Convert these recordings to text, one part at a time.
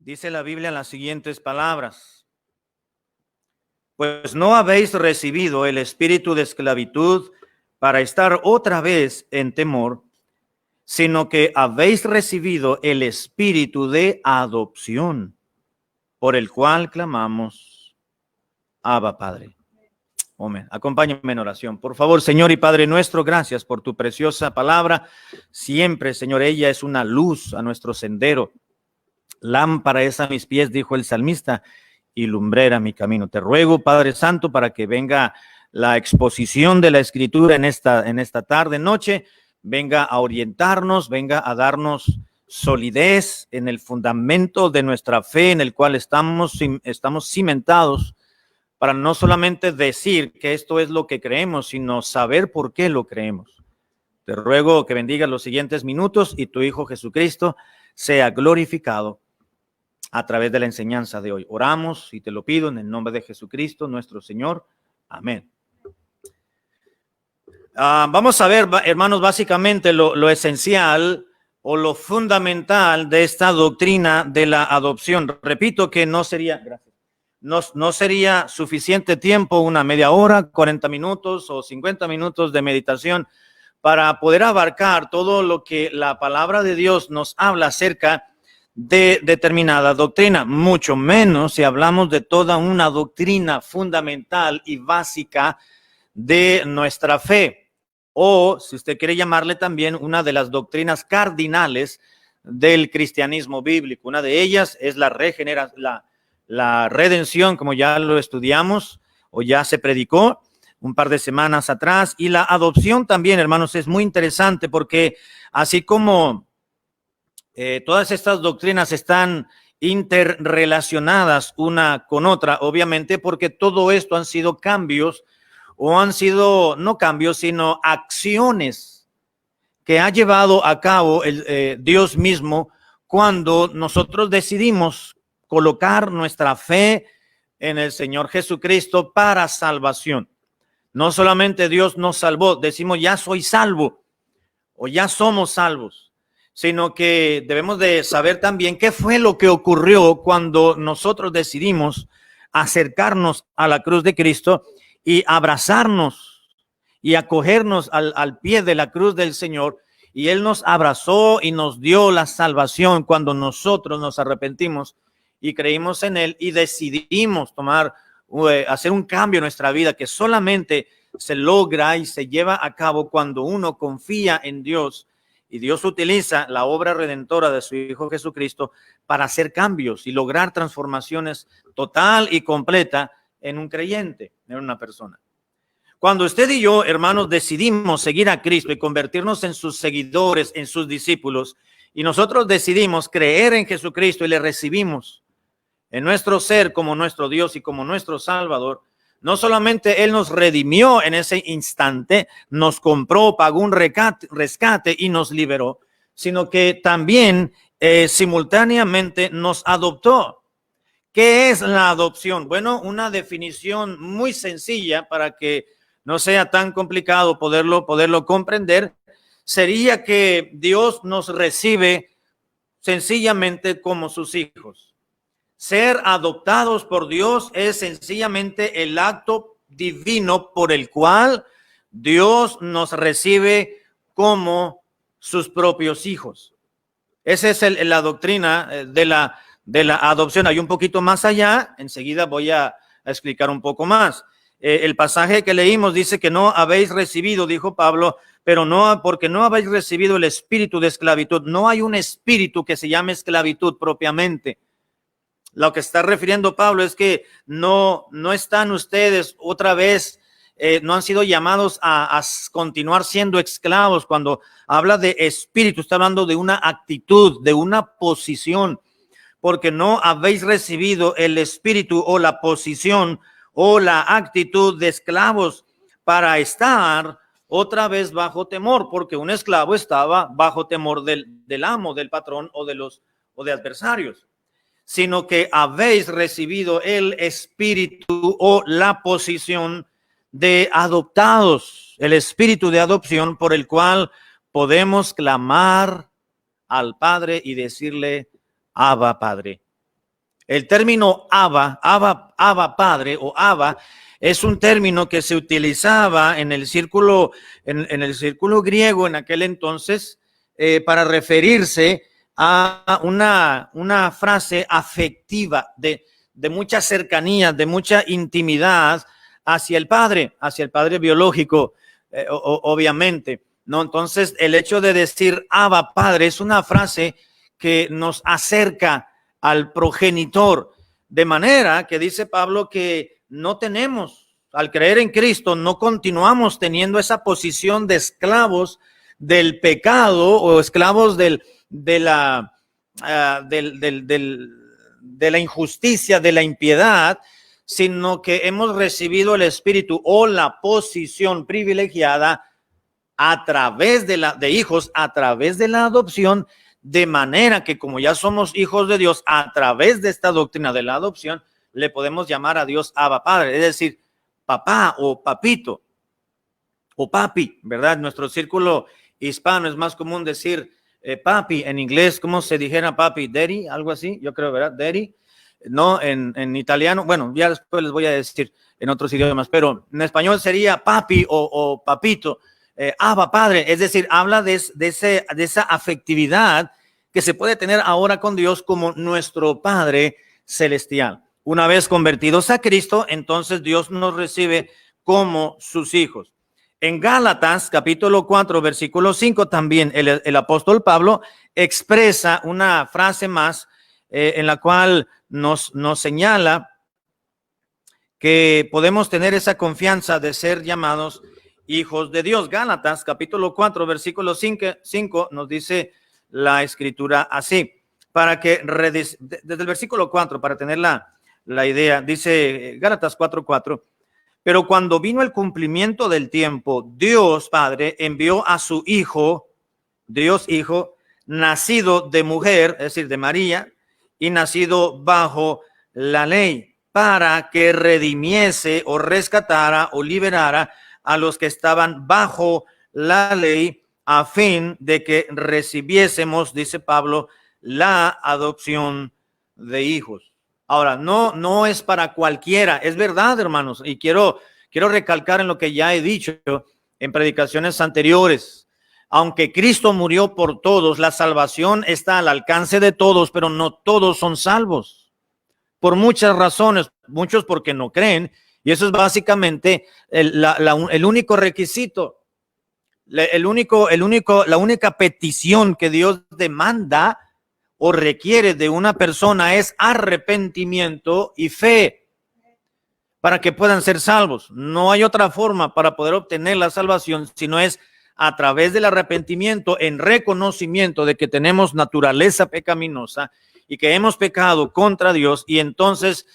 Dice la Biblia las siguientes palabras: pues no habéis recibido el espíritu de esclavitud para estar otra vez en temor, sino que habéis recibido el espíritu de adopción, por el cual clamamos, Abba, Padre. Amén. Acompáñame en oración, por favor. Señor y Padre nuestro, gracias por tu preciosa palabra. Siempre, Señor, ella es una luz a nuestro sendero. Lámpara es a mis pies, dijo el salmista, y lumbrera mi camino. Te ruego, Padre Santo, para que venga la exposición de la Escritura en esta tarde, noche, venga a orientarnos, venga a darnos solidez en el fundamento de nuestra fe, en el cual estamos cimentados, para no solamente decir que esto es lo que creemos, sino saber por qué lo creemos. Te ruego que bendigas los siguientes minutos y tu Hijo Jesucristo sea glorificado a través de la enseñanza de hoy. Oramos y te lo pido en el nombre de Jesucristo, nuestro Señor. Amén. Vamos a ver, hermanos, básicamente lo esencial o lo fundamental de esta doctrina de la adopción. Repito que no sería suficiente tiempo, una media hora, 40 minutos o 50 minutos de meditación para poder abarcar todo lo que la palabra de Dios nos habla acerca de determinada doctrina, mucho menos si hablamos de toda una doctrina fundamental y básica de nuestra fe, o si usted quiere llamarle también una de las doctrinas cardinales del cristianismo bíblico. Una de ellas es la redención, como ya lo estudiamos o ya se predicó un par de semanas atrás, y la adopción también, hermanos, es muy interesante porque así como todas estas doctrinas están interrelacionadas una con otra, obviamente, porque todo esto han sido cambios, o han sido, no cambios, sino acciones que ha llevado a cabo Dios mismo cuando nosotros decidimos colocar nuestra fe en el Señor Jesucristo para salvación. No solamente Dios nos salvó, decimos ya soy salvo o ya somos salvos, sino que debemos de saber también qué fue lo que ocurrió cuando nosotros decidimos acercarnos a la cruz de Cristo y abrazarnos y acogernos al pie de la cruz del Señor. Y Él nos abrazó y nos dio la salvación cuando nosotros nos arrepentimos y creímos en Él y decidimos hacer un cambio en nuestra vida que solamente se logra y se lleva a cabo cuando uno confía en Dios, y Dios utiliza la obra redentora de su Hijo Jesucristo para hacer cambios y lograr transformaciones total y completa en un creyente, en una persona. Cuando usted y yo, hermanos, decidimos seguir a Cristo y convertirnos en sus seguidores, en sus discípulos, y nosotros decidimos creer en Jesucristo y le recibimos en nuestro ser como nuestro Dios y como nuestro Salvador, no solamente Él nos redimió en ese instante, nos compró, pagó un rescate y nos liberó, sino que también simultáneamente nos adoptó. ¿Qué es la adopción? Bueno, una definición muy sencilla para que no sea tan complicado poderlo comprender, sería que Dios nos recibe sencillamente como sus hijos. Ser adoptados por Dios es sencillamente el acto divino por el cual Dios nos recibe como sus propios hijos. Esa es la doctrina de la adopción. Hay un poquito más allá, enseguida voy a explicar un poco más. El pasaje que leímos dice que no habéis recibido, dijo Pablo, pero no, porque no habéis recibido el espíritu de esclavitud. No hay un espíritu que se llame esclavitud propiamente. Lo que está refiriendo Pablo es que no están ustedes otra vez, no han sido llamados a continuar siendo esclavos. Cuando habla de espíritu, está hablando de una actitud, de una posición, porque no habéis recibido el espíritu o la posición o la actitud de esclavos para estar otra vez bajo temor, porque un esclavo estaba bajo temor del amo, del patrón o de adversarios, sino que habéis recibido el espíritu o la posición de adoptados, el espíritu de adopción por el cual podemos clamar al Padre y decirle, Abba, Padre. El término Abba Padre o Abba es un término que se utilizaba en el círculo, en el círculo griego en aquel entonces para referirse a una frase afectiva de mucha cercanía, de mucha intimidad hacia el padre biológico, obviamente, ¿no? Entonces, el hecho de decir Abba Padre es una frase que nos acerca al progenitor, de manera que dice Pablo que no tenemos, al creer en Cristo, no continuamos teniendo esa posición de esclavos del pecado o esclavos de la injusticia, de la impiedad, sino que hemos recibido el Espíritu o la posición privilegiada a través de hijos, a través de la adopción, de manera que como ya somos hijos de Dios, a través de esta doctrina de la adopción, le podemos llamar a Dios Abba Padre, es decir, papá o papito o papi, ¿verdad? En nuestro círculo hispano es más común decir papi, en inglés, ¿cómo se dijera papi? Daddy, algo así, yo creo, ¿verdad? Daddy, no, en italiano, bueno, ya después les voy a decir en otros idiomas, pero en español sería papi o papito. Abba Padre, es decir, habla de esa afectividad que se puede tener ahora con Dios como nuestro Padre celestial. Una vez convertidos a Cristo, entonces Dios nos recibe como sus hijos. En Gálatas, capítulo 4, versículo 5, también el apóstol Pablo expresa una frase más en la cual nos señala que podemos tener esa confianza de ser llamados hijos de Dios. Gálatas, capítulo 4, versículo 5, nos dice la escritura así, para que desde el versículo 4, para tener la idea, dice Gálatas 4:4, pero cuando vino el cumplimiento del tiempo, Dios Padre envió a su Hijo, Dios Hijo, nacido de mujer, es decir, de María, y nacido bajo la ley, para que redimiese o rescatara o liberara a los que estaban bajo la ley, a fin de que recibiésemos, dice Pablo, la adopción de hijos. Ahora, no es para cualquiera, es verdad, hermanos, y quiero recalcar en lo que ya he dicho en predicaciones anteriores. Aunque Cristo murió por todos, la salvación está al alcance de todos, pero no todos son salvos. Por muchas razones, muchos porque no creen, y eso es básicamente el único requisito, la única petición que Dios demanda o requiere de una persona es arrepentimiento y fe para que puedan ser salvos. No hay otra forma para poder obtener la salvación, sino es a través del arrepentimiento en reconocimiento de que tenemos naturaleza pecaminosa y que hemos pecado contra Dios, y entonces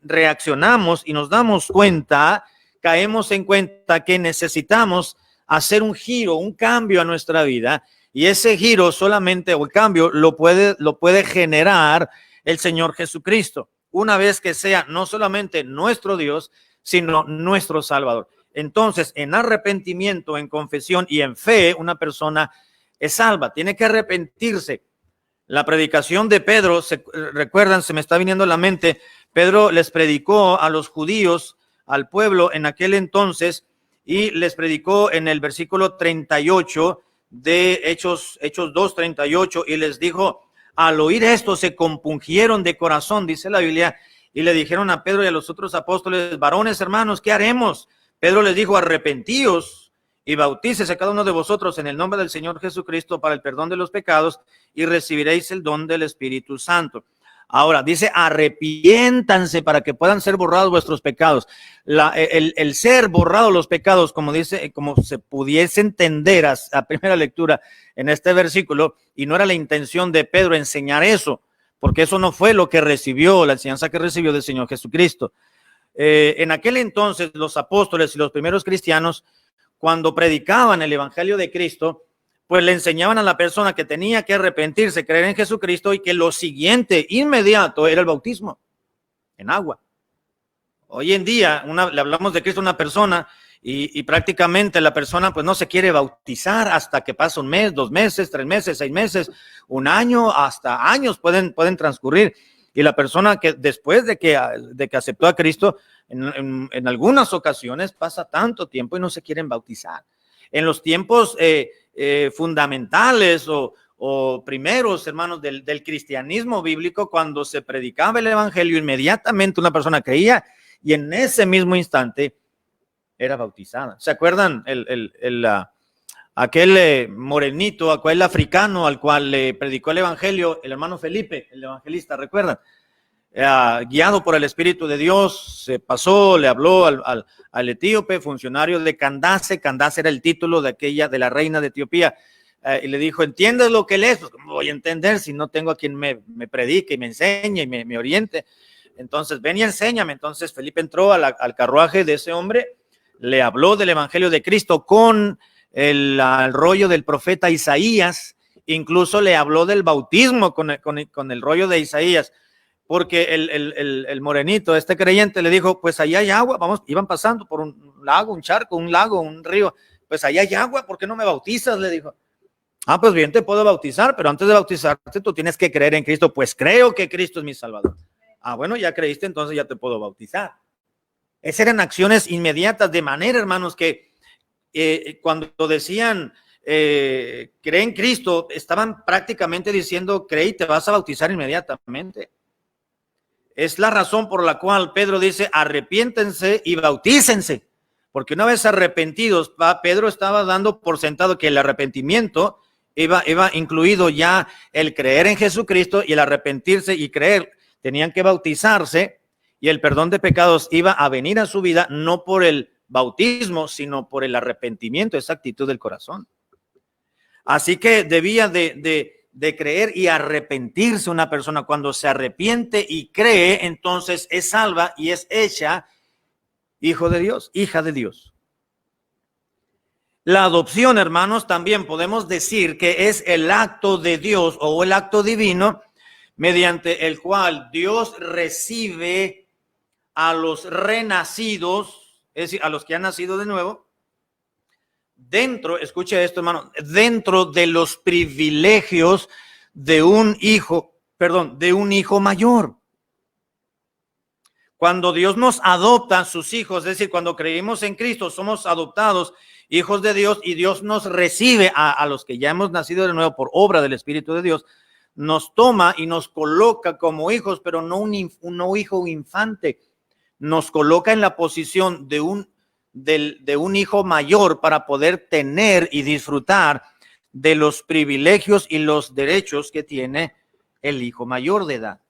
reaccionamos y nos damos cuenta, caemos en cuenta que necesitamos hacer un giro, un cambio a nuestra vida, y ese giro solamente, o el cambio, lo puede generar el Señor Jesucristo, una vez que sea no solamente nuestro Dios, sino nuestro Salvador. Entonces, en arrepentimiento, en confesión y en fe, una persona es salva, tiene que arrepentirse. La predicación de Pedro, recuerdan, se me está viniendo a la mente, Pedro les predicó a los judíos, al pueblo en aquel entonces, y les predicó en el versículo 38 de Hechos 2:38, y les dijo, al oír esto se compungieron de corazón, dice la Biblia, y le dijeron a Pedro y a los otros apóstoles, varones hermanos, ¿qué haremos? Pedro les dijo, arrepentíos y bautícese cada uno de vosotros en el nombre del Señor Jesucristo para el perdón de los pecados y recibiréis el don del Espíritu Santo. Ahora dice, arrepiéntanse para que puedan ser borrados vuestros pecados. El ser borrados los pecados, como dice, como se pudiese entender a primera lectura en este versículo, y no era la intención de Pedro enseñar eso, porque eso no fue lo que recibió, la enseñanza que recibió del Señor Jesucristo. En aquel entonces los apóstoles y los primeros cristianos, cuando predicaban el evangelio de Cristo, pues le enseñaban a la persona que tenía que arrepentirse, creer en Jesucristo, y que lo siguiente, inmediato, era el bautismo en agua. Hoy en día, le hablamos de Cristo a una persona y prácticamente la persona pues no se quiere bautizar hasta que pasa un mes, 2 meses, 3 meses, 6 meses, un año, hasta años pueden transcurrir. Y la persona que después de que aceptó a Cristo, en algunas ocasiones pasa tanto tiempo y no se quieren bautizar. En los tiempos fundamentales o primeros, hermanos, del cristianismo bíblico, cuando se predicaba el evangelio, inmediatamente una persona creía y en ese mismo instante era bautizada. ¿Se acuerdan aquel morenito, aquel africano al cual le predicó el evangelio el hermano Felipe, el evangelista? ¿Recuerdan? Guiado por el Espíritu de Dios, se pasó, le habló al etíope, funcionario de Candace. Candace era el título de la reina de Etiopía, y le dijo: ¿entiendes lo que lees? Pues, ¿cómo voy a entender si no tengo a quien me predique y me enseñe y me oriente? Entonces, ven y enséñame. Entonces Felipe entró al carruaje de ese hombre, le habló del evangelio de Cristo con el rollo del profeta Isaías, incluso le habló del bautismo con el rollo de Isaías. Porque el morenito, este creyente, le dijo: pues allá hay agua, iban pasando por un lago, un charco, un lago, un río, pues allá hay agua, ¿por qué no me bautizas? Le dijo. Pues bien, te puedo bautizar, pero antes de bautizarte tú tienes que creer en Cristo. Pues creo que Cristo es mi Salvador. Bueno, ya creíste, entonces ya te puedo bautizar. Esas eran acciones inmediatas, de manera, hermanos, que cuando decían cree en Cristo, estaban prácticamente diciendo: cree y te vas a bautizar inmediatamente. Es la razón por la cual Pedro dice: arrepiéntense y bautícense, porque una vez arrepentidos, Pedro estaba dando por sentado que el arrepentimiento iba incluido ya el creer en Jesucristo, y el arrepentirse y creer, tenían que bautizarse, y el perdón de pecados iba a venir a su vida, no por el bautismo, sino por el arrepentimiento, esa actitud del corazón. Así que debía de creer y arrepentirse una persona. Cuando se arrepiente y cree, entonces es salva y es hecha hijo de Dios, hija de Dios. La adopción, hermanos, también podemos decir que es el acto de Dios o el acto divino mediante el cual Dios recibe a los renacidos, es decir, a los que han nacido de nuevo, dentro, escuche esto, hermano, dentro de los privilegios de un hijo mayor. Cuando Dios nos adopta a sus hijos, es decir, cuando creemos en Cristo, somos adoptados hijos de Dios, y Dios nos recibe a los que ya hemos nacido de nuevo por obra del Espíritu de Dios, nos toma y nos coloca como hijos, pero no un hijo infante, nos coloca en la posición de un hijo mayor para poder tener y disfrutar de los privilegios y los derechos que tiene el hijo mayor de edad.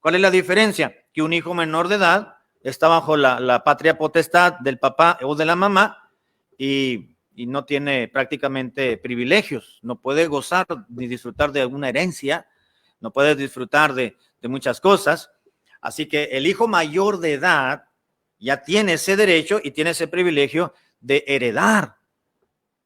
¿Cuál es la diferencia? Que un hijo menor de edad está bajo la patria potestad del papá o de la mamá y no tiene prácticamente privilegios, no puede gozar ni disfrutar de alguna herencia, no puede disfrutar de muchas cosas. Así que el hijo mayor de edad ya tiene ese derecho y tiene ese privilegio de heredar.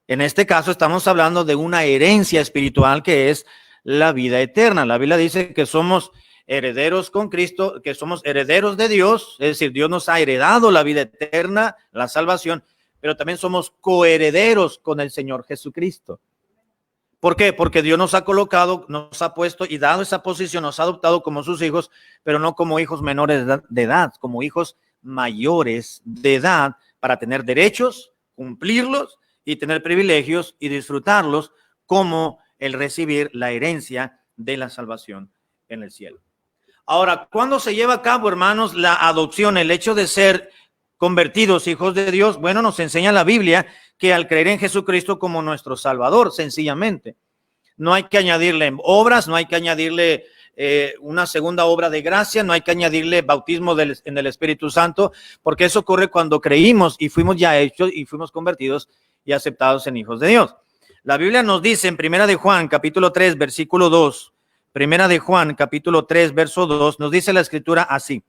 En este caso estamos hablando de una herencia espiritual que es la vida eterna. La Biblia dice que somos herederos con Cristo, que somos herederos de Dios, es decir, Dios nos ha heredado la vida eterna, la salvación, pero también somos coherederos con el Señor Jesucristo. ¿Por qué? Porque Dios nos ha colocado, nos ha puesto y dado esa posición, nos ha adoptado como sus hijos, pero no como hijos menores de edad, como hijos mayores de edad, para tener derechos, cumplirlos y tener privilegios y disfrutarlos, como el recibir la herencia de la salvación en el cielo. Ahora, ¿cuándo se lleva a cabo, hermanos, la adopción, el hecho de ser convertidos hijos de Dios? Bueno, nos enseña la Biblia que al creer en Jesucristo como nuestro Salvador, sencillamente, no hay que añadirle obras, no hay que añadirle una segunda obra de gracia, no hay que añadirle bautismo en el Espíritu Santo, porque eso ocurre cuando creímos y fuimos ya hechos y fuimos convertidos y aceptados en hijos de Dios. La Biblia nos dice en Primera de Juan, capítulo 3, versículo 2, Primera de Juan, capítulo 3, verso 2, nos dice la Escritura así.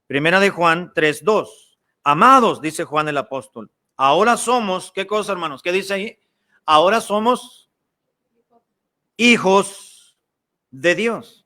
Primera de Juan 3, 2. Amados, dice Juan el apóstol, ahora somos, ¿qué cosa, hermanos? ¿Qué dice ahí? Ahora somos hijos de Dios,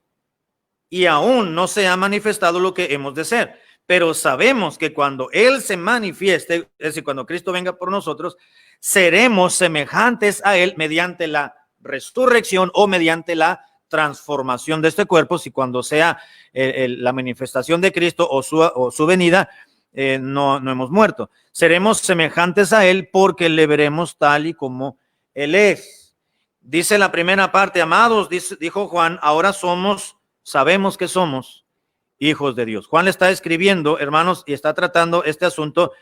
y aún no se ha manifestado lo que hemos de ser, pero sabemos que cuando Él se manifieste, es decir, cuando Cristo venga por nosotros, seremos semejantes a Él mediante la resurrección o mediante la transformación de este cuerpo, si cuando sea la manifestación de Cristo o su venida, no hemos muerto. Seremos semejantes a Él porque le veremos tal y como Él es. Dice la primera parte, amados, dijo Juan, ahora sabemos que somos hijos de Dios. Juan le está escribiendo, hermanos, y está tratando este asunto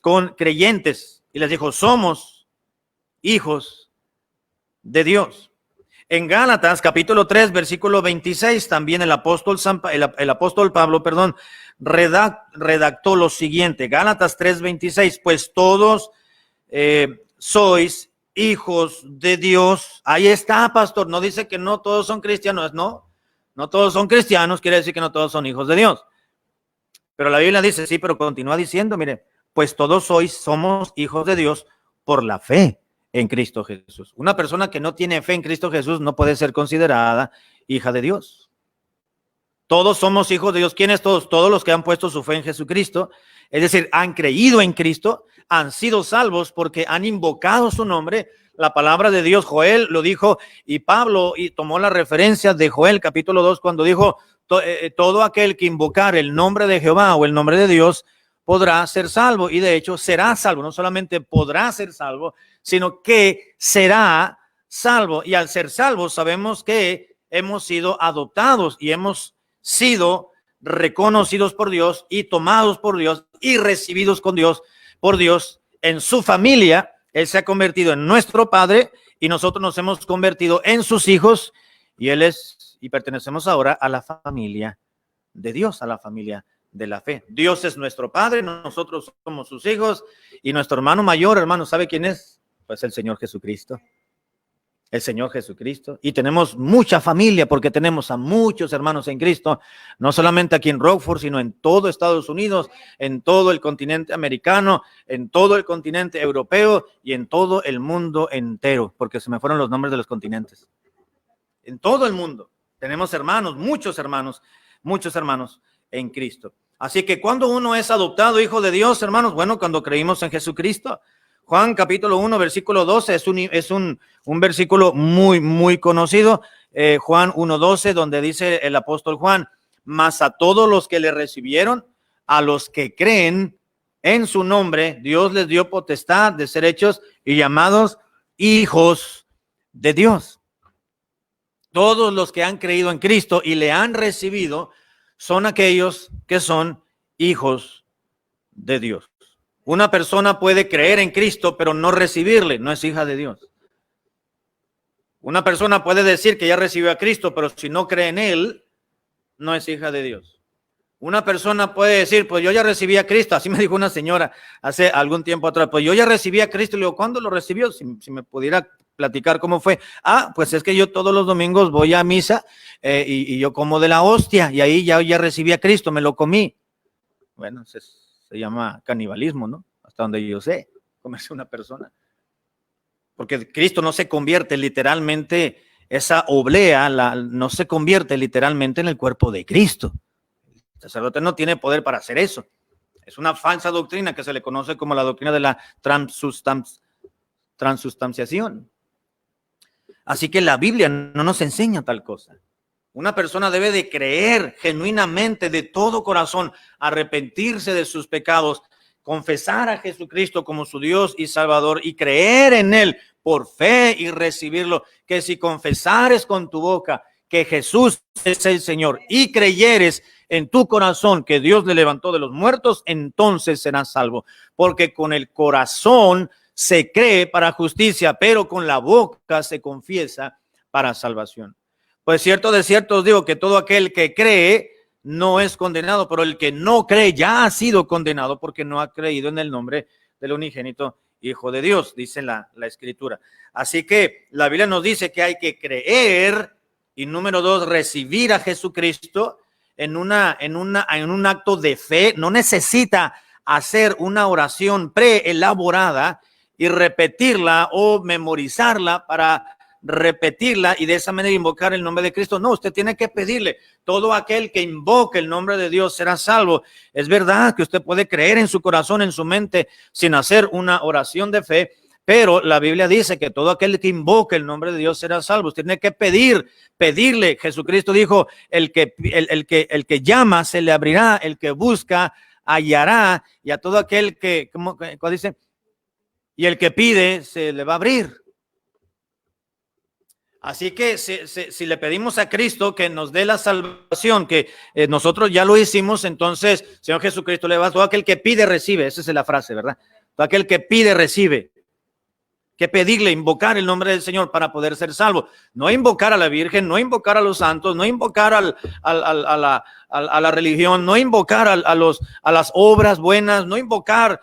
con creyentes. Y les dijo, somos hijos de Dios. En Gálatas, capítulo 3, versículo 26, también el apóstol Pablo, redactó lo siguiente. Gálatas 3, 26, pues todos sois hijos de Dios. Ahí está, pastor. No dice que no todos son cristianos, no todos son cristianos, quiere decir que no todos son hijos de Dios. Pero la Biblia dice, sí, pero continúa diciendo, mire, pues todos somos hijos de Dios por la fe en Cristo Jesús. Una persona que no tiene fe en Cristo Jesús no puede ser considerada hija de Dios. Todos somos hijos de Dios. ¿Quiénes todos? Todos los que han puesto su fe en Jesucristo, es decir, han creído en Cristo, han sido salvos porque han invocado su nombre. La palabra de Dios, Joel lo dijo, y Pablo tomó la referencia de Joel capítulo 2 cuando dijo, todo aquel que invocar el nombre de Jehová o el nombre de Dios podrá ser salvo, y de hecho será salvo. No solamente podrá ser salvo, sino que será salvo. Y al ser salvos sabemos que hemos sido adoptados y hemos sido reconocidos por Dios y tomados por Dios y recibidos por Dios en su familia. Él se ha convertido en nuestro Padre y nosotros nos hemos convertido en sus hijos, y pertenecemos ahora a la familia de Dios, a la familia de la fe. Dios es nuestro Padre, nosotros somos sus hijos, y nuestro hermano mayor, hermano, ¿sabe quién es? Pues el Señor Jesucristo. El Señor Jesucristo. Y tenemos mucha familia porque tenemos a muchos hermanos en Cristo, no solamente aquí en Rockford, sino en todo Estados Unidos, en todo el continente americano, en todo el continente europeo y en todo el mundo entero, porque se me fueron los nombres de los continentes. En todo el mundo tenemos hermanos, muchos hermanos en Cristo. Así que cuando uno es adoptado hijo de Dios, hermanos, bueno, cuando creímos en Jesucristo. Juan capítulo 1, versículo 12, es un versículo muy conocido. Juan 1:12, donde dice el apóstol Juan, mas a todos los que le recibieron, a los que creen en su nombre, Dios les dio potestad de ser hechos y llamados hijos de Dios. Todos los que han creído en Cristo y le han recibido son aquellos que son hijos de Dios. Una persona puede creer en Cristo, pero no recibirle, no es hija de Dios. Una persona puede decir que ya recibió a Cristo, pero si no cree en Él, no es hija de Dios. Una persona puede decir, pues yo ya recibí a Cristo, así me dijo una señora hace algún tiempo atrás, pues yo ya recibí a Cristo. Le digo, ¿cuándo lo recibió? Si me pudiera platicar cómo fue. Pues es que yo todos los domingos voy a misa y yo como de la hostia, y ahí ya recibí a Cristo, me lo comí. Bueno, se llama canibalismo, ¿no? Hasta donde yo sé, comerse una persona. Porque Cristo no se convierte literalmente, esa oblea no se convierte literalmente en el cuerpo de Cristo. El sacerdote no tiene poder para hacer eso. Es una falsa doctrina que se le conoce como la doctrina de la transustanciación. Así que la Biblia no nos enseña tal cosa. Una persona debe de creer genuinamente de todo corazón, arrepentirse de sus pecados, confesar a Jesucristo como su Dios y Salvador y creer en Él por fe y recibirlo. Que si confesares con tu boca que Jesús es el Señor y creyeres en tu corazón que Dios le levantó de los muertos, entonces serás salvo. Porque con el corazón se cree para justicia, pero con la boca se confiesa para salvación. Pues de cierto os digo que todo aquel que cree no es condenado, pero el que no cree ya ha sido condenado porque no ha creído en el nombre del unigénito Hijo de Dios, dice la Escritura. Así que la Biblia nos dice que hay que creer y número 2, recibir a Jesucristo en un acto de fe. No necesita hacer una oración preelaborada y repetirla o memorizarla para repetirla y de esa manera invocar el nombre de Cristo. No, usted tiene que pedirle. Todo aquel que invoque el nombre de Dios será salvo. Es verdad que usted puede creer en su corazón, en su mente, sin hacer una oración de fe, Pero la Biblia dice que todo aquel que invoque el nombre de Dios será salvo. Tiene que pedirle. Jesucristo dijo, el que llama se le abrirá, el que busca hallará, y a todo aquel que, ¿cómo dice? Y el que pide se le va a abrir. Así que si le pedimos a Cristo que nos dé la salvación, que nosotros ya lo hicimos, entonces Señor Jesucristo le va a todo aquel que pide recibe. Esa es la frase, ¿verdad? Todo aquel que pide recibe. Que pedirle, invocar el nombre del Señor para poder ser salvo. No invocar a la Virgen, no invocar a los santos, no invocar a la religión, no invocar a las obras buenas, no invocar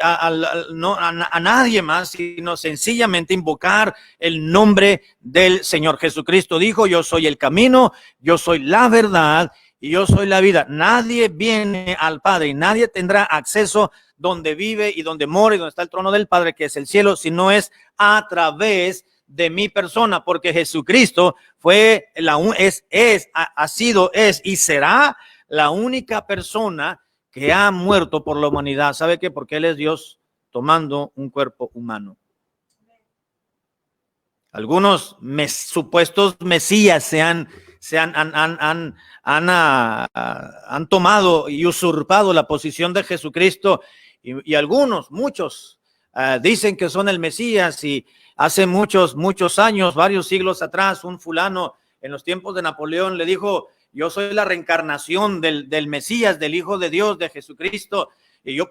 a nadie más, sino sencillamente invocar el nombre del Señor. Jesucristo dijo, yo soy el camino, yo soy la verdad y yo soy la vida. Nadie viene al Padre y nadie tendrá acceso donde vive y donde mora y donde está el trono del Padre, que es el cielo, si no es a través de mi persona, porque Jesucristo fue ha sido y será la única persona que ha muerto por la humanidad. ¿Sabe qué? Porque Él es Dios tomando un cuerpo humano. Algunos supuestos mesías han tomado y usurpado la posición de Jesucristo, y muchos dicen que son el Mesías, y hace muchos años, varios siglos atrás, un fulano en los tiempos de Napoleón le dijo, yo soy la reencarnación del Mesías, del Hijo de Dios, de Jesucristo, y yo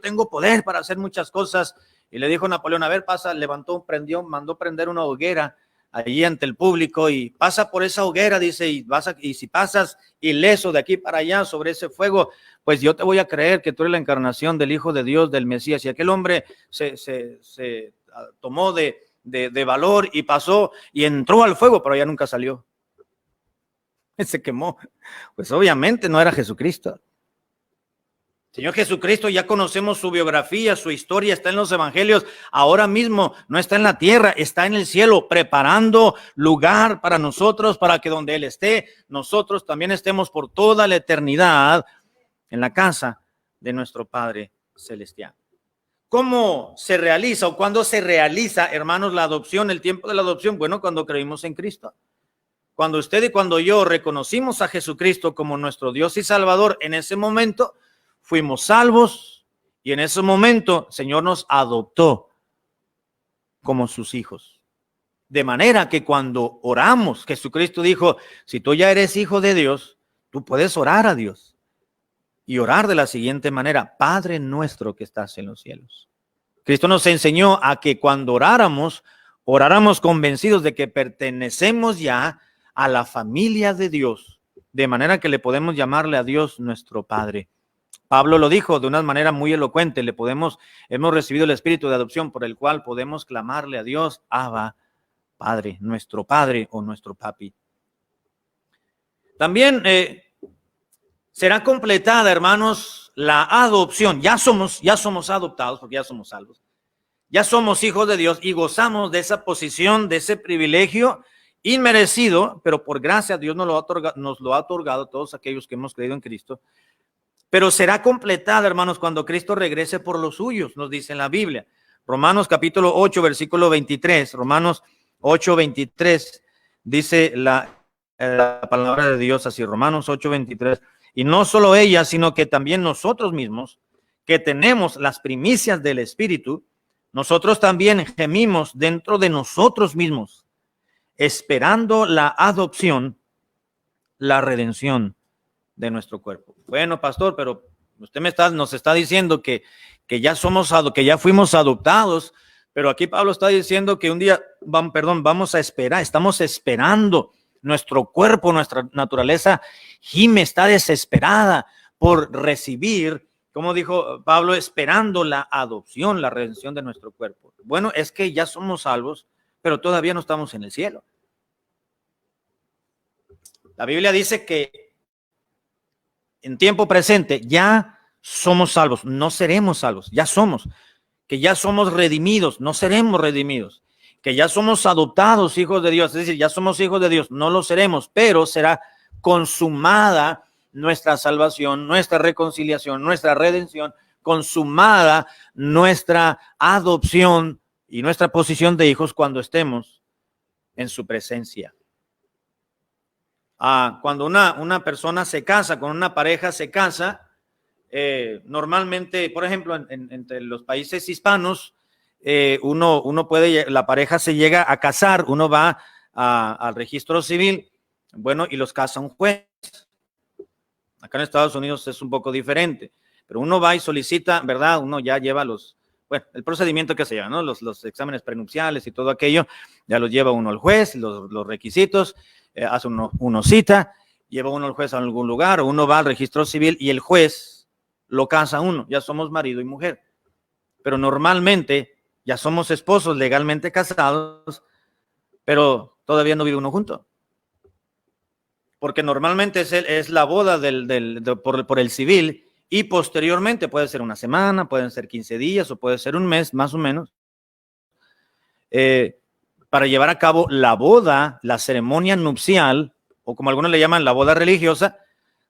tengo poder para hacer muchas cosas. Y le dijo Napoleón, a ver, pasa, mandó prender una hoguera allí ante el público, y pasa por esa hoguera, dice, y si pasas ileso de aquí para allá sobre ese fuego, pues yo te voy a creer que tú eres la encarnación del Hijo de Dios, del Mesías. Y aquel hombre se tomó de valor y pasó y entró al fuego, pero ya nunca salió. Se quemó. Pues obviamente no era Jesucristo. Señor Jesucristo, ya conocemos su biografía, su historia, está en los evangelios. Ahora mismo no está en la tierra, está en el cielo, preparando lugar para nosotros, para que donde Él esté, nosotros también estemos por toda la eternidad en la casa de nuestro Padre Celestial. ¿Cómo se realiza o cuándo se realiza, hermanos, la adopción, el tiempo de la adopción? Bueno, cuando creímos en Cristo. Cuando usted y cuando yo reconocimos a Jesucristo como nuestro Dios y Salvador, en ese momento fuimos salvos, y en ese momento el Señor nos adoptó como sus hijos. De manera que cuando oramos, Jesucristo dijo, si tú ya eres hijo de Dios, tú puedes orar a Dios. Y orar de la siguiente manera, Padre nuestro que estás en los cielos. Cristo nos enseñó a que cuando oráramos convencidos de que pertenecemos ya a la familia de Dios, de manera que le podemos llamarle a Dios nuestro Padre. Pablo lo dijo de una manera muy elocuente, hemos recibido el espíritu de adopción por el cual podemos clamarle a Dios, Abba, Padre, nuestro Padre o nuestro Papi. También será completada, hermanos, la adopción. Ya somos adoptados porque ya somos salvos. Ya somos hijos de Dios y gozamos de esa posición, de ese privilegio inmerecido, pero por gracia Dios nos lo ha otorgado a todos aquellos que hemos creído en Cristo. Pero será completada, hermanos, cuando Cristo regrese por los suyos, nos dice en la Biblia. Romanos capítulo 8, versículo 23. Romanos 8, 23 dice la palabra de Dios así. Romanos 8, 23. Y no solo ella, sino que también nosotros mismos, que tenemos las primicias del Espíritu, nosotros también gemimos dentro de nosotros mismos, esperando la adopción, la redención de nuestro cuerpo. Bueno, pastor, pero usted nos está diciendo que ya fuimos adoptados, pero aquí Pablo está diciendo que un día, vamos a esperar, estamos esperando. Nuestro cuerpo, nuestra naturaleza gime, está desesperada por recibir, como dijo Pablo, esperando la adopción, la redención de nuestro cuerpo. Bueno, es que ya somos salvos, pero todavía no estamos en el cielo. La Biblia dice que en tiempo presente ya somos salvos, no seremos salvos, ya somos, que ya somos redimidos, no seremos redimidos, que ya somos adoptados hijos de Dios, es decir, ya somos hijos de Dios, no lo seremos, pero será consumada nuestra salvación, nuestra reconciliación, nuestra redención, consumada nuestra adopción y nuestra posición de hijos cuando estemos en su presencia. Cuando una persona se casa, con una pareja se casa, normalmente, por ejemplo, entre los países hispanos, uno puede, la pareja se llega a casar, uno va al registro civil, bueno, y los casa un juez. Acá en Estados Unidos es un poco diferente, pero uno va y solicita, ¿verdad? Uno ya lleva el procedimiento que se lleva, ¿no? Los exámenes prenupciales y todo aquello, ya los lleva uno al juez, los requisitos, hace uno cita, lleva uno al juez a algún lugar, o uno va al registro civil y el juez lo casa a uno, ya somos marido y mujer. Pero normalmente ya somos esposos legalmente casados, pero todavía no vive uno junto. Porque normalmente es la boda por el civil y posteriormente puede ser una semana, pueden ser 15 días o puede ser un mes más o menos, para llevar a cabo la boda, la ceremonia nupcial, o como algunos le llaman la boda religiosa,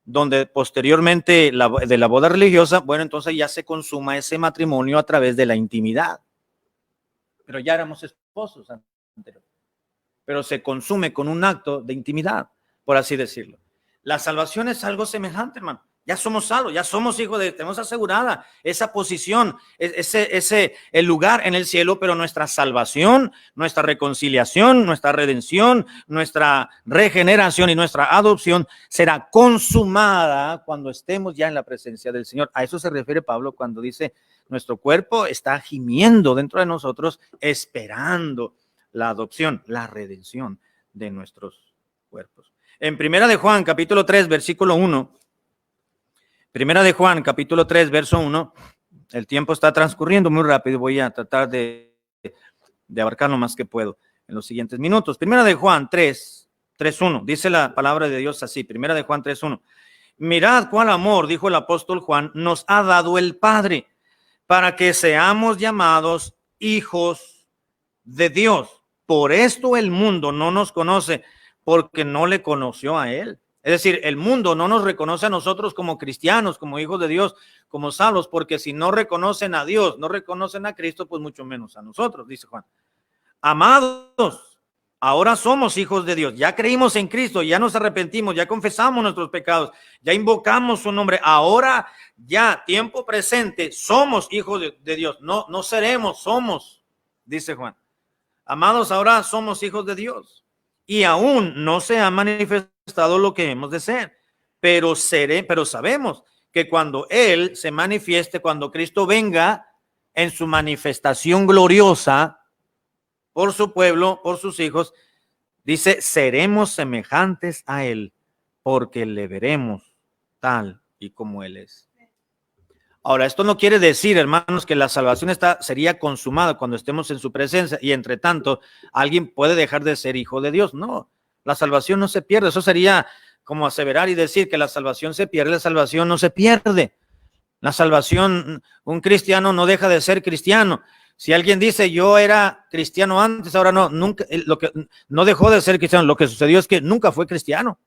donde posteriormente de la boda religiosa, bueno, entonces ya se consuma ese matrimonio a través de la intimidad. Pero ya éramos esposos anterior. Pero se consume con un acto de intimidad, por así decirlo. La salvación es algo semejante, hermano. Ya somos salvos, ya somos hijos de Dios, tenemos asegurada esa posición, el lugar en el cielo, pero nuestra salvación, nuestra reconciliación, nuestra redención, nuestra regeneración y nuestra adopción será consumada cuando estemos ya en la presencia del Señor. A eso se refiere Pablo cuando dice, nuestro cuerpo está gimiendo dentro de nosotros, esperando la adopción, la redención de nuestros cuerpos. En Primera de Juan, capítulo 3, versículo 1, Primera de Juan, capítulo 3, verso 1, el tiempo está transcurriendo muy rápido, voy a tratar de abarcar lo más que puedo en los siguientes minutos. Primera de Juan 3, 1, dice la palabra de Dios así, Primera de Juan 3, 1. Mirad cuál amor, dijo el apóstol Juan, nos ha dado el Padre, para que seamos llamados hijos de Dios. Por esto el mundo no nos conoce, porque no le conoció a él. Es decir, el mundo no nos reconoce a nosotros como cristianos, como hijos de Dios, como salvos, porque si no reconocen a Dios, no reconocen a Cristo, pues mucho menos a nosotros, dice Juan. Amados, ahora somos hijos de Dios, ya creímos en Cristo, ya nos arrepentimos, ya confesamos nuestros pecados, ya invocamos su nombre, ahora ya, tiempo presente, somos hijos de Dios, no seremos, somos, dice Juan. Amados, ahora somos hijos de Dios y aún no se ha manifestado lo que hemos de ser, pero sabemos que cuando Él se manifieste, cuando Cristo venga en su manifestación gloriosa por su pueblo, por sus hijos, dice, seremos semejantes a Él, porque le veremos tal y como Él es. Ahora, esto no quiere decir, hermanos, que la salvación sería consumada cuando estemos en su presencia y entre tanto alguien puede dejar de ser hijo de Dios. No, la salvación no se pierde. Eso sería como aseverar y decir que la salvación se pierde. La salvación no se pierde. La salvación, un cristiano no deja de ser cristiano. Si alguien dice yo era cristiano antes, ahora no, nunca, no dejó de ser cristiano. Lo que sucedió es que nunca fue cristiano.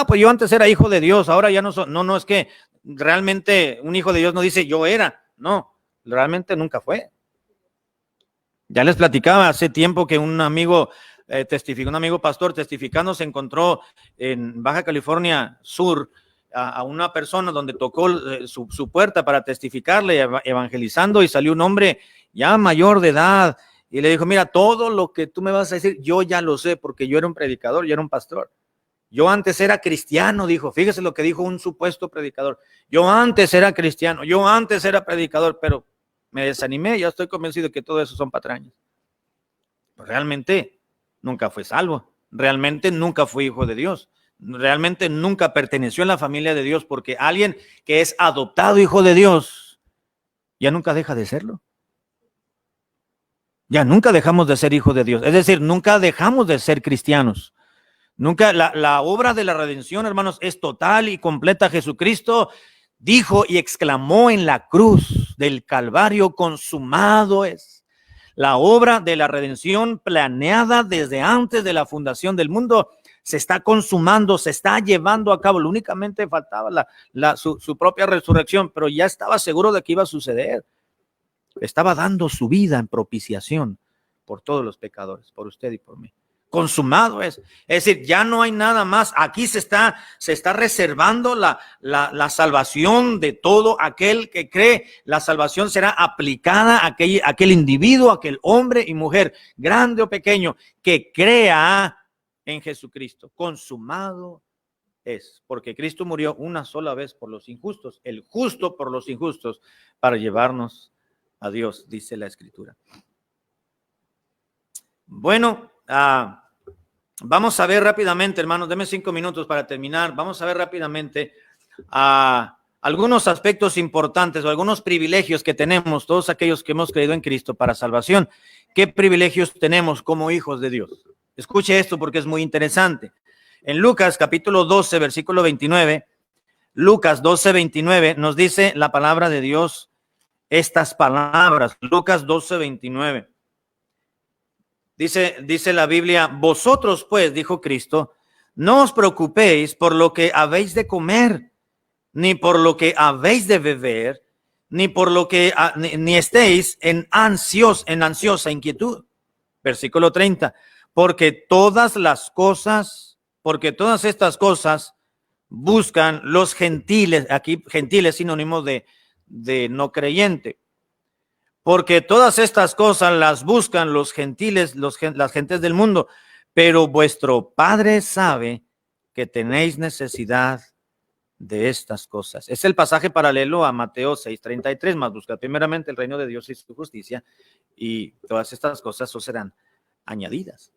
Pues yo antes era hijo de Dios, ahora ya no soy. No, es que realmente un hijo de Dios no dice yo era, no, realmente nunca fue. Ya les platicaba hace tiempo que un amigo testificó, un amigo pastor testificando, se encontró en Baja California Sur a una persona donde tocó su puerta para testificarle, evangelizando, y salió un hombre ya mayor de edad y le dijo, mira, todo lo que tú me vas a decir, yo ya lo sé porque yo era un predicador, yo era un pastor. Yo antes era cristiano, dijo, fíjese lo que dijo un supuesto predicador. Yo antes era cristiano, yo antes era predicador, pero me desanimé, ya estoy convencido de que todo eso son patrañas. Pero realmente nunca fue salvo, realmente nunca fue hijo de Dios, realmente nunca perteneció a la familia de Dios, porque alguien que es adoptado hijo de Dios, ya nunca deja de serlo. Ya nunca dejamos de ser hijo de Dios, es decir, nunca dejamos de ser cristianos. Nunca, la obra de la redención, hermanos, es total y completa. Jesucristo dijo y exclamó en la cruz del Calvario, consumado es. La obra de la redención planeada desde antes de la fundación del mundo se está consumando, se está llevando a cabo. Únicamente faltaba su propia resurrección, pero ya estaba seguro de que iba a suceder. Estaba dando su vida en propiciación por todos los pecadores, por usted y por mí. Consumado es. Es decir, ya no hay nada más. Aquí se está reservando la salvación de todo aquel que cree. La salvación será aplicada a aquel individuo, aquel hombre y mujer, grande o pequeño, que crea en Jesucristo. Consumado es, porque Cristo murió una sola vez por los injustos, el justo por los injustos, para llevarnos a Dios, dice la Escritura. Bueno, vamos a ver rápidamente, hermanos, denme 5 minutos para terminar. Vamos a ver rápidamente algunos aspectos importantes o algunos privilegios que tenemos todos aquellos que hemos creído en Cristo para salvación. ¿Qué privilegios tenemos como hijos de Dios? Escuche esto porque es muy interesante. En Lucas capítulo 12, versículo 29, Lucas 12, 29 nos dice la palabra de Dios estas palabras. Lucas 12, 29. Dice la Biblia, vosotros pues, dijo Cristo, no os preocupéis por lo que habéis de comer, ni por lo que habéis de beber, ni por lo que ni estéis en ansiosa inquietud. Versículo 30, porque todas estas cosas buscan los gentiles, aquí gentiles sinónimo de no creyente. Porque todas estas cosas las buscan los gentiles, las gentes del mundo, pero vuestro Padre sabe que tenéis necesidad de estas cosas. Es el pasaje paralelo a Mateo 6:33, más buscad primeramente el reino de Dios y su justicia, y todas estas cosas os serán añadidas.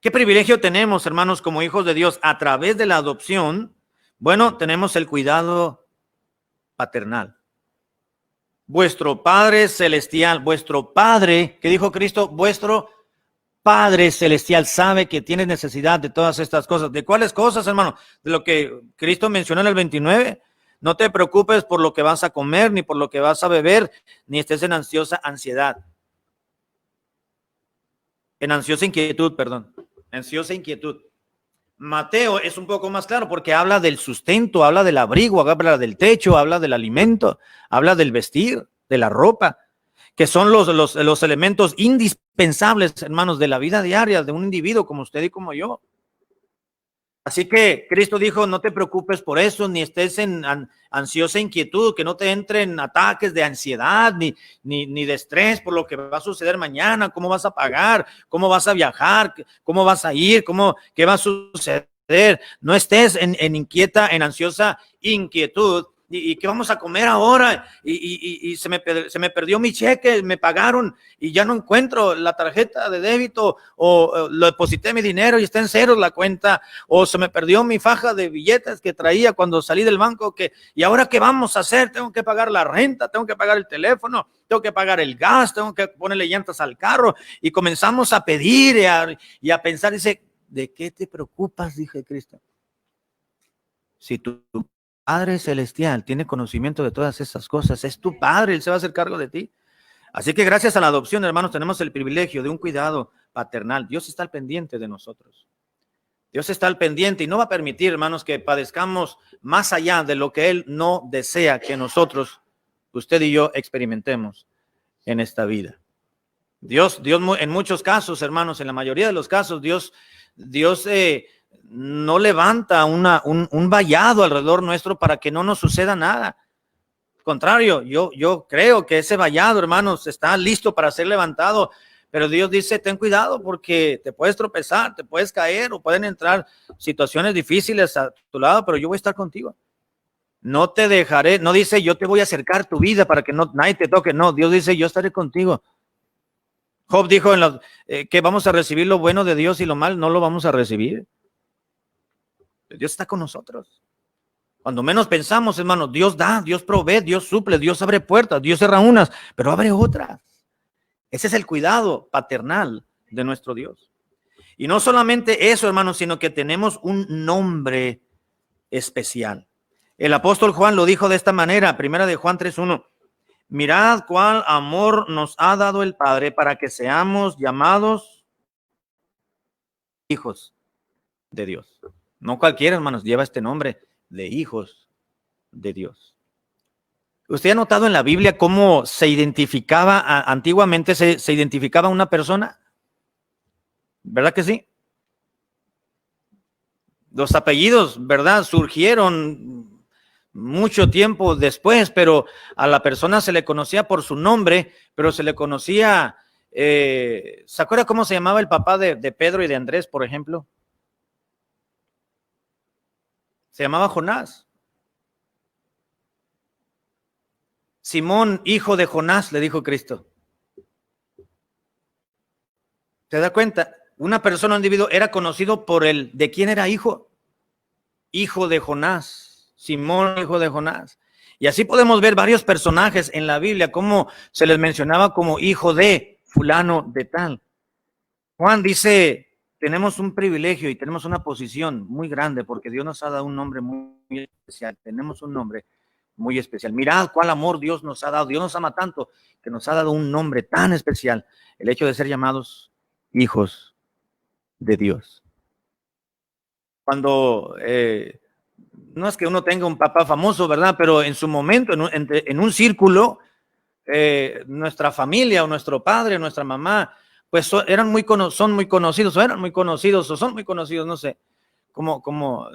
¿Qué privilegio tenemos, hermanos, como hijos de Dios a través de la adopción? Bueno, tenemos el cuidado paternal. Vuestro Padre Celestial, vuestro Padre, que dijo Cristo, vuestro Padre Celestial sabe que tienes necesidad de todas estas cosas. ¿De cuáles cosas, hermano? De lo que Cristo mencionó en el 29. No te preocupes por lo que vas a comer, ni por lo que vas a beber, ni estés en ansiosa inquietud, perdón. Ansiosa inquietud. Mateo es un poco más claro porque habla del sustento, habla del abrigo, habla del techo, habla del alimento, habla del vestir, de la ropa, que son los elementos indispensables, hermanos, de la vida diaria de un individuo como usted y como yo. Así que Cristo dijo, no te preocupes por eso, ni estés en ansiosa inquietud, que no te entren ataques de ansiedad, ni de estrés por lo que va a suceder mañana, cómo vas a pagar, cómo vas a viajar, cómo vas a ir, qué va a suceder. No estés en ansiosa inquietud. ¿Y qué vamos a comer ahora? Y se me perdió mi cheque, me pagaron y ya no encuentro la tarjeta de débito o lo deposité mi dinero y está en ceros la cuenta, o se me perdió mi faja de billetes que traía cuando salí del banco, ¿y ahora qué vamos a hacer? Tengo que pagar la renta, tengo que pagar el teléfono, tengo que pagar el gas, tengo que ponerle llantas al carro, y comenzamos a pedir y a pensar, dice, ¿de qué te preocupas? Dije Cristo. Si tu Padre Celestial tiene conocimiento de todas esas cosas, es tu Padre, Él se va a hacer cargo de ti. Así que gracias a la adopción, hermanos, tenemos el privilegio de un cuidado paternal. Dios está al pendiente de nosotros. Dios está al pendiente y no va a permitir, hermanos, que padezcamos más allá de lo que Él no desea que nosotros, usted y yo, experimentemos en esta vida. Dios en muchos casos, hermanos, en la mayoría de los casos, Dios no levanta un vallado alrededor nuestro para que no nos suceda nada. Al contrario, yo creo que ese vallado, hermanos, está listo para ser levantado, pero Dios dice, ten cuidado porque te puedes tropezar, te puedes caer o pueden entrar situaciones difíciles a tu lado, pero yo voy a estar contigo. No te dejaré, no dice yo te voy a acercar tu vida para que nadie te toque, no, Dios dice yo estaré contigo. Job dijo que vamos a recibir lo bueno de Dios y lo mal no lo vamos a recibir. Dios está con nosotros. Cuando menos pensamos, hermano, Dios da, Dios provee, Dios suple, Dios abre puertas, Dios cierra unas, pero abre otras. Ese es el cuidado paternal de nuestro Dios. Y no solamente eso, hermano, sino que tenemos un nombre especial. El apóstol Juan lo dijo de esta manera, primera de Juan 3:1. Mirad cuál amor nos ha dado el Padre para que seamos llamados hijos de Dios. No cualquiera, hermanos, lleva este nombre de hijos de Dios. ¿Usted ha notado en la Biblia cómo se identificaba, antiguamente se identificaba una persona? ¿Verdad que sí? Los apellidos, ¿verdad? Surgieron mucho tiempo después, pero a la persona se le conocía por su nombre, pero se le conocía, ¿se acuerda cómo se llamaba el papá de Pedro y de Andrés, por ejemplo? Se llamaba Jonás. Simón, hijo de Jonás, le dijo Cristo. ¿Te das cuenta? Una persona, un individuo, era conocido por el, ¿de quién era hijo? Hijo de Jonás. Simón, hijo de Jonás. Y así podemos ver varios personajes en la Biblia, como se les mencionaba como hijo de fulano de tal. Juan dice, tenemos un privilegio y tenemos una posición muy grande porque Dios nos ha dado un nombre muy especial. Tenemos un nombre muy especial. Mirad cuál amor Dios nos ha dado. Dios nos ama tanto que nos ha dado un nombre tan especial. El hecho de ser llamados hijos de Dios. Cuando no es que uno tenga un papá famoso, ¿verdad? Pero en su momento, en un círculo, nuestra familia o nuestro padre, nuestra mamá, pues son muy conocidos, o eran muy conocidos, o son muy conocidos, no sé cómo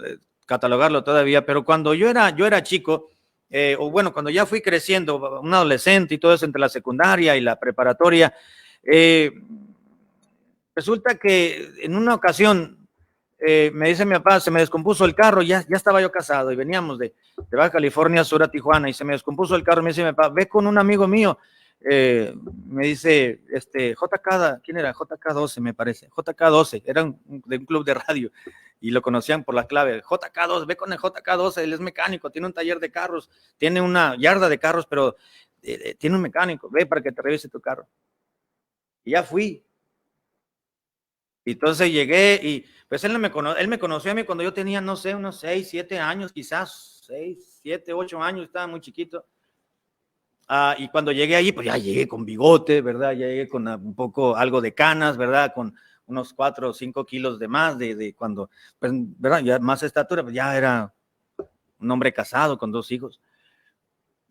catalogarlo todavía, pero cuando yo era chico, o bueno, cuando ya fui creciendo, un adolescente y todo eso entre la secundaria y la preparatoria, resulta que en una ocasión me dice mi papá, se me descompuso el carro, ya estaba yo casado y veníamos de Baja California Sur a Tijuana y se me descompuso el carro, me dice mi papá, ve con un amigo mío, me dice, JK, ¿quién era? JK12 me parece, JK12, era de un club de radio y lo conocían por la clave, JK12, ve con el JK12, él es mecánico, tiene un taller de carros, tiene una yarda de carros, pero tiene un mecánico, ve para que te revise tu carro. Y ya fui. Y entonces llegué y pues él me conoció a mí cuando yo tenía, no sé, unos 6, 7 años, quizás 6, 7, 8 años, estaba muy chiquito. Y cuando llegué allí, pues ya llegué con bigote, ¿verdad? Ya llegué con un poco, algo de canas, ¿verdad? Con unos 4 o 5 kilos de más de cuando, pues, ¿verdad? Ya más estatura, pues ya era un hombre casado con 2 hijos.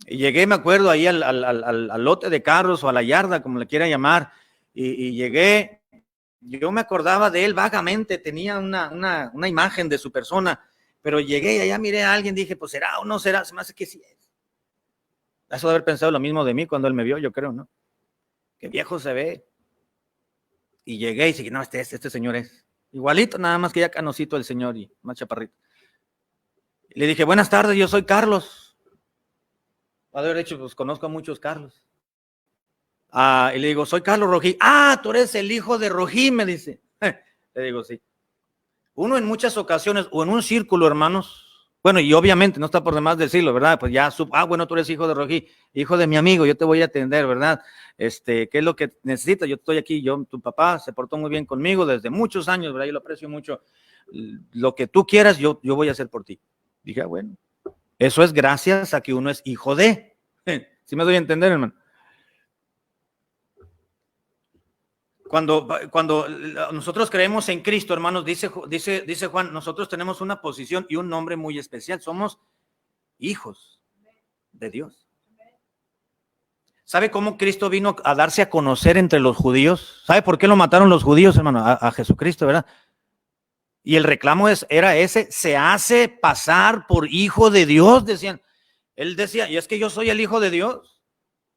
Y llegué, me acuerdo, ahí al lote de carros o a la yarda, como le quiera llamar, y llegué. Yo me acordaba de él vagamente, tenía una imagen de su persona, pero llegué y allá miré a alguien, dije, pues será o no será, se me hace que sí es. Eso de haber pensado lo mismo de mí cuando él me vio, yo creo, ¿no? Qué viejo se ve. Y llegué y dije, no, este señor es igualito, nada más que ya canosito el señor y más chaparrito. Y le dije, buenas tardes, yo soy Carlos. A haber hecho, pues conozco a muchos Carlos. Y le digo, soy Carlos Rojí. Tú eres el hijo de Rojí, me dice. Le digo, sí. Uno en muchas ocasiones, o en un círculo, hermanos, bueno, y obviamente no está por demás decirlo, ¿verdad? Pues ya, bueno, tú eres hijo de Rojí, hijo de mi amigo, yo te voy a atender, ¿verdad? ¿Qué es lo que necesitas? Yo estoy aquí, tu papá se portó muy bien conmigo desde muchos años, ¿verdad? Yo lo aprecio mucho. Lo que tú quieras, yo voy a hacer por ti. Dije, bueno, eso es gracias a que uno es hijo de. ¿Sí me doy a entender, hermano? Cuando nosotros creemos en Cristo, hermanos, dice Juan, nosotros tenemos una posición y un nombre muy especial. Somos hijos de Dios. ¿Sabe cómo Cristo vino a darse a conocer entre los judíos? ¿Sabe por qué lo mataron los judíos, hermano? A Jesucristo, ¿verdad? Y el reclamo era ese, se hace pasar por hijo de Dios, decían. Él decía, y es que yo soy el hijo de Dios.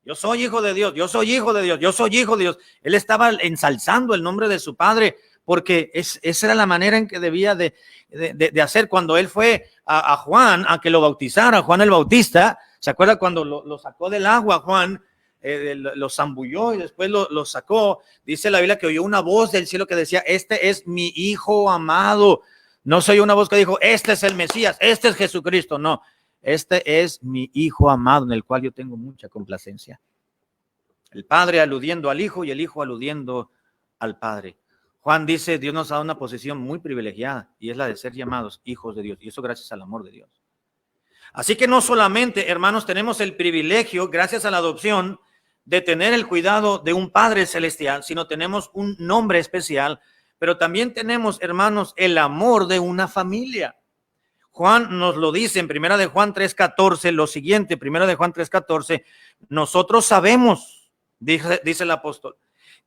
Yo soy hijo de Dios, yo soy hijo de Dios, yo soy hijo de Dios. Él estaba ensalzando el nombre de su padre porque esa era la manera en que debía de hacer. Cuando él fue a Juan a que lo bautizara, Juan el Bautista, ¿se acuerda cuando lo sacó del agua Juan? Lo zambulló y después lo sacó. Dice la Biblia que oyó una voz del cielo que decía, este es mi hijo amado. No soy una voz que dijo, este es el Mesías, este es Jesucristo, no. Este es mi hijo amado en el cual yo tengo mucha complacencia. El padre aludiendo al hijo y el hijo aludiendo al padre. Juan dice, Dios nos ha dado una posición muy privilegiada y es la de ser llamados hijos de Dios. Y eso gracias al amor de Dios. Así que no solamente, hermanos, tenemos el privilegio, gracias a la adopción, de tener el cuidado de un Padre celestial, sino tenemos un nombre especial, pero también tenemos, hermanos, el amor de una familia. Juan nos lo dice en Primera de Juan 3:14, lo siguiente, Primera de Juan 3:14, nosotros sabemos, dice el apóstol,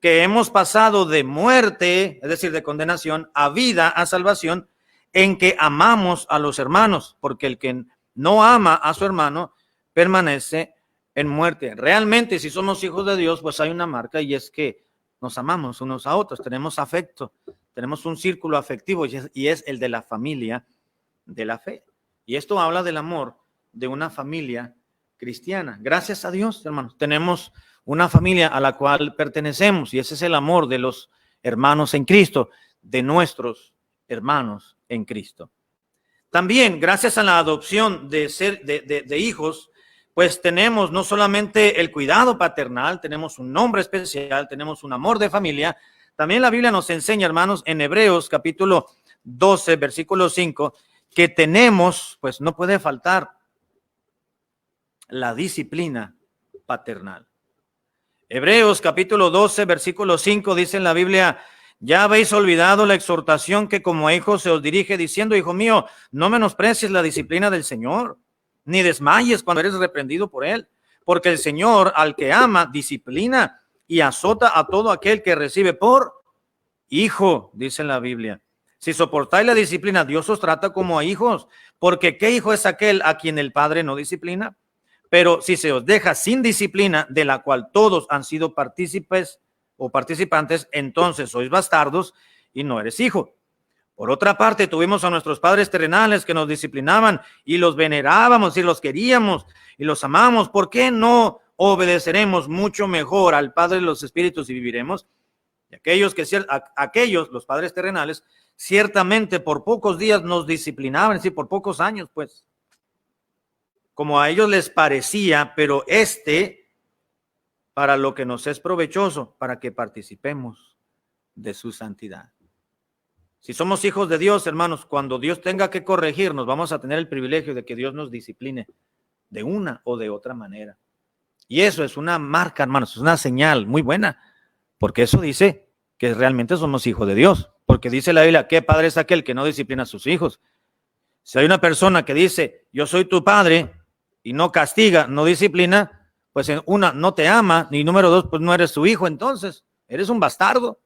que hemos pasado de muerte, es decir, de condenación, a vida, a salvación, en que amamos a los hermanos, porque el que no ama a su hermano permanece en muerte. Realmente, si somos hijos de Dios, pues hay una marca, y es que nos amamos unos a otros, tenemos afecto, tenemos un círculo afectivo, y es el de la familia de la fe. Y esto habla del amor de una familia cristiana. Gracias a Dios, hermanos, tenemos una familia a la cual pertenecemos, y ese es el amor de los hermanos en Cristo, de nuestros hermanos en Cristo. También, gracias a la adopción de hijos, pues tenemos no solamente el cuidado paternal, tenemos un nombre especial, tenemos un amor de familia. También la Biblia nos enseña, hermanos, en Hebreos capítulo 12, versículo 5, que tenemos, pues no puede faltar, la disciplina paternal. Hebreos capítulo 12, versículo 5 dice en la Biblia: ya habéis olvidado la exhortación que como a hijos se os dirige, diciendo: hijo mío, no menosprecies la disciplina del Señor, ni desmayes cuando eres reprendido por él, porque el Señor al que ama disciplina y azota a todo aquel que recibe por hijo, dice la Biblia. Si soportáis la disciplina, Dios os trata como a hijos, porque ¿qué hijo es aquel a quien el Padre no disciplina? Pero si se os deja sin disciplina, de la cual todos han sido partícipes o participantes, entonces sois bastardos y no eres hijo. Por otra parte, tuvimos a nuestros padres terrenales que nos disciplinaban y los venerábamos y los queríamos y los amamos. ¿Por qué no obedeceremos mucho mejor al Padre de los Espíritus y viviremos? Y aquellos, los padres terrenales, ciertamente por pocos días nos disciplinaban, es decir, por pocos años, pues, como a ellos les parecía, pero para lo que nos es provechoso, para que participemos de su santidad. Si somos hijos de Dios, hermanos, cuando Dios tenga que corregirnos, vamos a tener el privilegio de que Dios nos discipline de una o de otra manera. Y eso es una marca, hermanos, es una señal muy buena, porque eso dice que realmente somos hijos de Dios, porque dice la Biblia: ¿qué padre es aquel que no disciplina a sus hijos? Si hay una persona que dice: yo soy tu padre, y no castiga, no disciplina, pues en una, no te ama, y número dos, pues no eres su hijo, entonces eres un bastardo.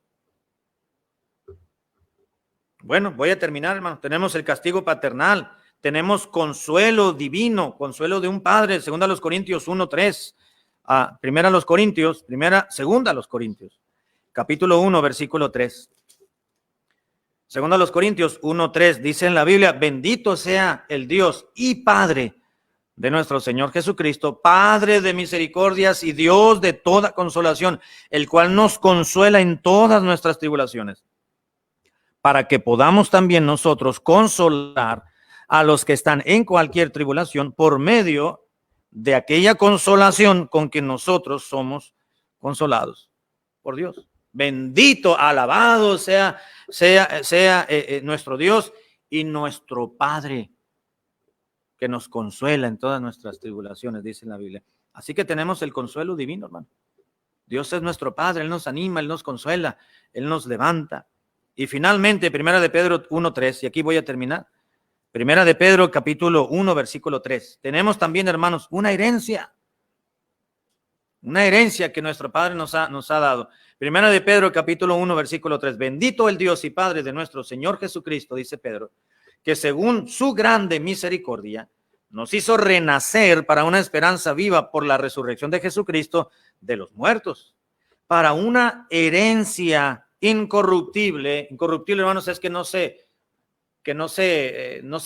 Bueno, voy a terminar, hermano. Tenemos el castigo paternal, tenemos consuelo divino, consuelo de un padre, segunda a los Corintios 1:3, segunda a los Corintios, capítulo 1, versículo 3. Segunda a los Corintios 1:3, dice en la Biblia: bendito sea el Dios y Padre de nuestro Señor Jesucristo, Padre de misericordias y Dios de toda consolación, el cual nos consuela en todas nuestras tribulaciones, para que podamos también nosotros consolar a los que están en cualquier tribulación por medio de aquella consolación con que nosotros somos consolados por Dios. Bendito, alabado sea nuestro Dios y nuestro Padre, que nos consuela en todas nuestras tribulaciones, dice la Biblia. Así que tenemos el consuelo divino, hermano. Dios es nuestro Padre, Él nos anima, Él nos consuela, Él nos levanta. Y finalmente, Primera de Pedro 1:3, y aquí voy a terminar. Primera de Pedro, capítulo 1, versículo 3. Tenemos también, hermanos, una herencia que nuestro Padre nos ha dado. Primera de Pedro, capítulo 1, versículo 3. Bendito el Dios y Padre de nuestro Señor Jesucristo, dice Pedro, que según su grande misericordia nos hizo renacer para una esperanza viva por la resurrección de Jesucristo de los muertos, para una herencia incorruptible. Incorruptible, hermanos, es que no se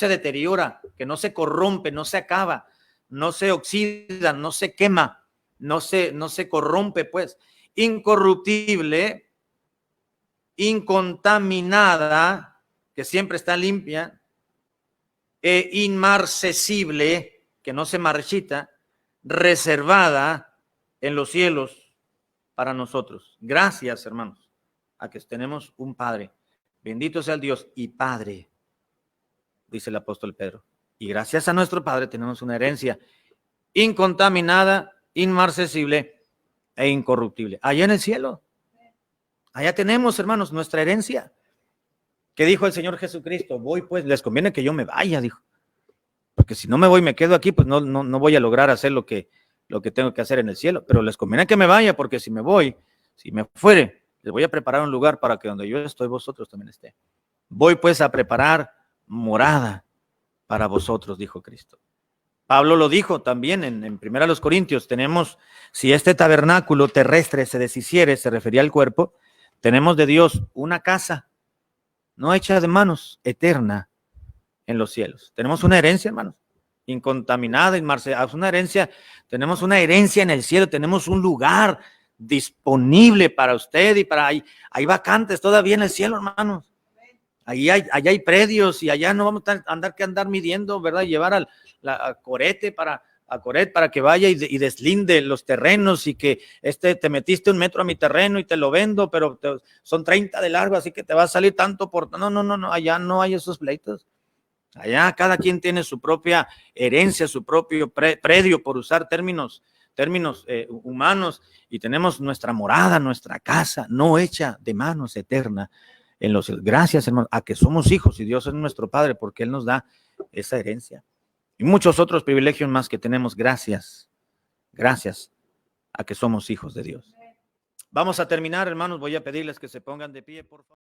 deteriora, que no se corrompe, no se acaba, no se oxida, no se quema, no se corrompe, pues. Incorruptible, incontaminada, que siempre está limpia, e inmarcesible, que no se marchita, reservada en los cielos para nosotros. Gracias, hermanos, a que tenemos un Padre. Bendito sea el Dios y Padre, dice el apóstol Pedro. Y gracias a nuestro Padre tenemos una herencia incontaminada, inmarcesible e incorruptible. Allá en el cielo. Allá tenemos, hermanos, nuestra herencia. ¿Qué dijo el Señor Jesucristo? Voy pues, les conviene que yo me vaya, dijo. porque si no me voy, me quedo aquí, pues no voy a lograr hacer lo que tengo que hacer en el cielo. Pero les conviene que me vaya, porque si me voy, si me fuere, les voy a preparar un lugar para que donde yo estoy, vosotros también estén. Voy pues a preparar morada para vosotros, dijo Cristo. Pablo lo dijo también en 1 Corintios, tenemos, si este tabernáculo terrestre se deshiciere, se refería al cuerpo, tenemos de Dios una casa, no hecha de manos, eterna en los cielos. Tenemos una herencia, hermanos, incontaminada, inmarcesada, una herencia, tenemos una herencia en el cielo, tenemos un lugar disponible para usted y para ahí. Hay vacantes todavía en el cielo, hermanos. Allá hay predios y allá no vamos a andar midiendo, ¿verdad? Llevar a Corete para que vaya y deslinde los terrenos y que te metiste 1 metro a mi terreno y te lo vendo, pero son 30 de largo, así que te va a salir tanto por... No, allá no hay esos pleitos. Allá cada quien tiene su propia herencia, su propio predio, por usar términos humanos, y tenemos nuestra morada, nuestra casa, no hecha de manos, eterna en los cielos. Gracias, hermano, a que somos hijos y Dios es nuestro Padre, porque Él nos da esa herencia. Y muchos otros privilegios más que tenemos gracias a que somos hijos de Dios. Vamos a terminar, hermanos. Voy a pedirles que se pongan de pie, por favor.